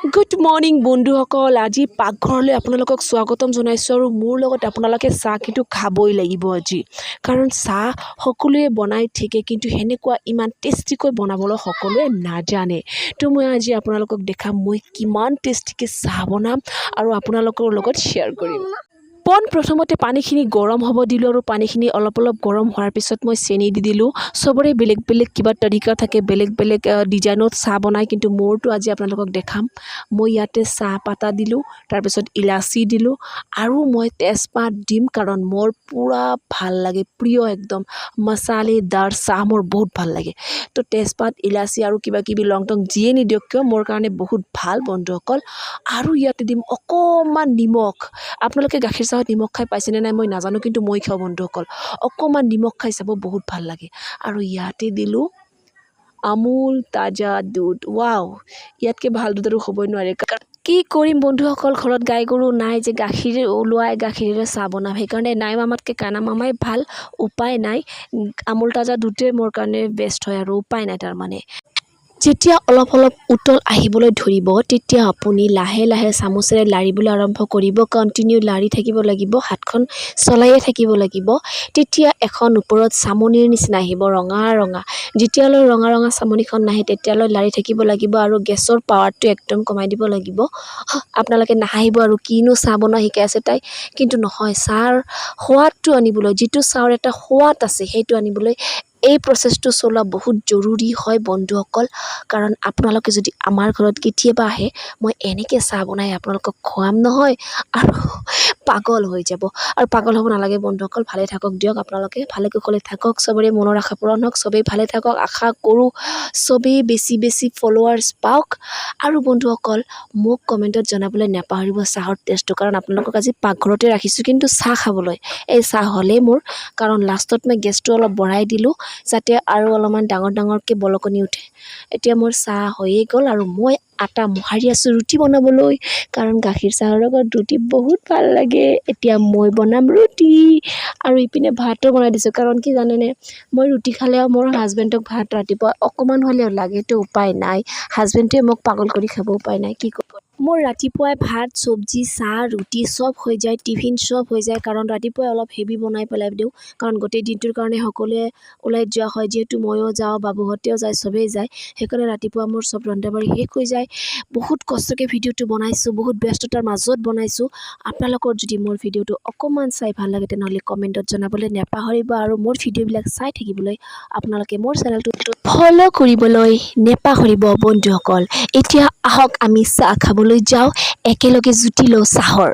Good morning বন্ধুসকল, আজি পাকঘৰলৈ আপোনালোকক স্বাগতম জনাইছোঁ আৰু মোৰ লগত আপোনালোকে চাহ কিন্তু খাবই লাগিব আজি, কাৰণ চাহ সকলোৱে বনাই ঠিকে কিন্তু সেনেকুৱা ইমান টেষ্টিকৈ বনাবলৈ সকলোৱে নাজানে। তো মই আজি আপোনালোকক দেখাম মই কিমান টেষ্টিকৈ চাহ বনাম আৰু আপোনালোকৰ লগত শ্বেয়াৰ কৰিম। প্ৰথমতে পানীখিনি গৰম হ'ব দিলোঁ আৰু পানীখিনি অলপ গৰম হোৱাৰ পিছত মই চেনি দি দিলোঁ। চবৰে বেলেগ বেলেগ কিবা তৰিকা থাকে, বেলেগ বেলেগ ডিজাইনত চাহ বনায়, কিন্তু মোৰতো আজি আপোনালোকক দেখাম। মই ইয়াতে চাহপাতা দিলোঁ, তাৰপিছত ইলাচি দিলোঁ আৰু মই তেজপাত দিম, কাৰণ মোৰ পূৰা ভাল লাগে, প্ৰিয় একদম মচালেদাৰ চাহ মোৰ বহুত ভাল লাগে। তো তেজপাত, ইলাচি আৰু কিবা কিবি লং টং যিয়ে নিদিয়ক কিয় মোৰ কাৰণে বহুত ভাল বন্ধুসকল। আৰু ইয়াতে দিম অকণমান নিমখ। আপোনালোকে গাখীৰ চাহত নিমখ খাই পাইছেনে নাই মই নাজানো, কিন্তু মই খাওঁ বন্ধুসকল। অকণমান নিমখ খাই চাব, বহুত ভাল লাগে। আৰু ইয়াতে দিলোঁ আমুল তাজা দুধ। ৱাও, ইয়াতকৈ ভাল দুধ আৰু হ'বই নোৱাৰে। কি কৰিম বন্ধুসকল, ঘৰত গাই গৰু নাই যে গাখীৰ ওলোৱাই গাখীৰেৰে চাহ বনাম, সেইকাৰণে নাই মামাতকৈ কানা মামাই ভাল, উপায় নাই। আমুল তাজা দুধে মোৰ কাৰণে বেষ্ট হয় আৰু উপায় নাই তাৰমানে। যেতিয়া অলপ উতল আহিবলৈ ধৰিব তেতিয়া আপুনি লাহে লাহে চামুচেৰে লাৰিবলৈ আৰম্ভ কৰিব। কণ্টিনিউ লাৰি থাকিব লাগিব, হাতখন চলায়ে থাকিব লাগিব। তেতিয়া এখন ওপৰত চামনিৰ নিচিনা আহিব, ৰঙা ৰঙা। যেতিয়ালৈ ৰঙা ৰঙা চামনিখন নাহে তেতিয়ালৈ লাৰি থাকিব লাগিব আৰু গেছৰ পাৱাৰটো একদম কমাই দিব লাগিব। আপোনালোকে নাহাঁহিব আৰু কিনো চাহ বনোৱা শিকাই আছে তাই, কিন্তু নহয়, চাহৰ সোৱাদটো আনিবলৈ, যিটো চাহৰ এটা সোৱাদ আছে সেইটো আনিবলৈ এই প্ৰচেছটো চলোৱা বহুত জৰুৰী হয় বন্ধুসকল। কাৰণ আপোনালোকে যদি আমাৰ ঘৰত কেতিয়াবা আহে, মই এনেকৈ চাহ বনাই আপোনালোকক খুৱাম নহয়, আৰু পাগল হৈ যাব। আৰু পাগল হ'ব নালাগে বন্ধুসকল, ভালে থাকক দিয়ক আপোনালোকে, ভালে কুশলে থাকক, চবৰে মনৰ আশা পূৰণ হওক, চবেই ভালে থাকক, আশা কৰোঁ চবেই বেছি ফলোৱাৰ্ছ পাওক। আৰু বন্ধুসকল মোক কমেণ্টত জনাবলৈ নাপাহৰিব চাহৰ টেষ্টটো, কাৰণ আপোনালোকক আজি পাকঘৰতে ৰাখিছোঁ কিন্তু চাহ খাবলৈ। এই চাহ হ'লেই মোৰ, কাৰণ লাষ্টত মই গেছটো অলপ বঢ়াই দিলোঁ যাতে আৰু অলপমান ডাঙৰকৈ বলকনি উঠে। এতিয়া মোৰ চাহ হৈয়ে গ'ল আৰু মই আটা মোহাৰি আছোঁ ৰুটি বনাবলৈ, কাৰণ গাখীৰ চাহৰ লগত ৰুটি বহুত ভাল লাগে। এতিয়া মই বনাম ৰুটি, আৰু ইপিনে ভাতো বনাই দিছোঁ, কাৰণ কি জানেনে, মই ৰুটি খালেও মোৰ হাজবেণ্ডক ভাত ৰাতিপুৱা অকণমান হ'লেও লাগেতো, উপায় নাই। হাজবেণ্ডটোৱে মোক পাগল কৰি খাব, উপায় নাই, কি কৰিব। মোৰ ৰাতিপুৱাই ভাত, চব্জি, চাহ, ৰুটি চব হৈ যায়, টিফিন চব হৈ যায়, কাৰণ ৰাতিপুৱাই অলপ হেভি বনাই পেলাই দিওঁ, কাৰণ গোটেই দিনটোৰ কাৰণে সকলোৱে ওলাই যোৱা হয়, যিহেতু ময়ো যাওঁ, বাবুহঁতেও যায়, চবেই যায়, সেইকাৰণে ৰাতিপুৱা মোৰ চব ৰন্ধা বাঢ়ি শেষ হৈ যায়। বহুত কষ্টকৈ ভিডিঅ'টো বনাইছোঁ, বহুত ব্যস্ততাৰ মাজত বনাইছোঁ। আপোনালোকৰ যদি মোৰ ভিডিঅ'টো অকণমান চাই ভাল লাগে তেনেহ'লে কমেণ্টত জনাবলৈ নাপাহৰিব, আৰু মোৰ ভিডিঅ'বিলাক চাই থাকিবলৈ আপোনালোকে মোৰ চেনেলটো ফ'ল' কৰিবলৈ নাপাহৰিব বন্ধুসকল। এতিয়া আহক আমি চাহ খাবলৈ যাওঁ, একেলগে জুতি লওঁ চাহৰ।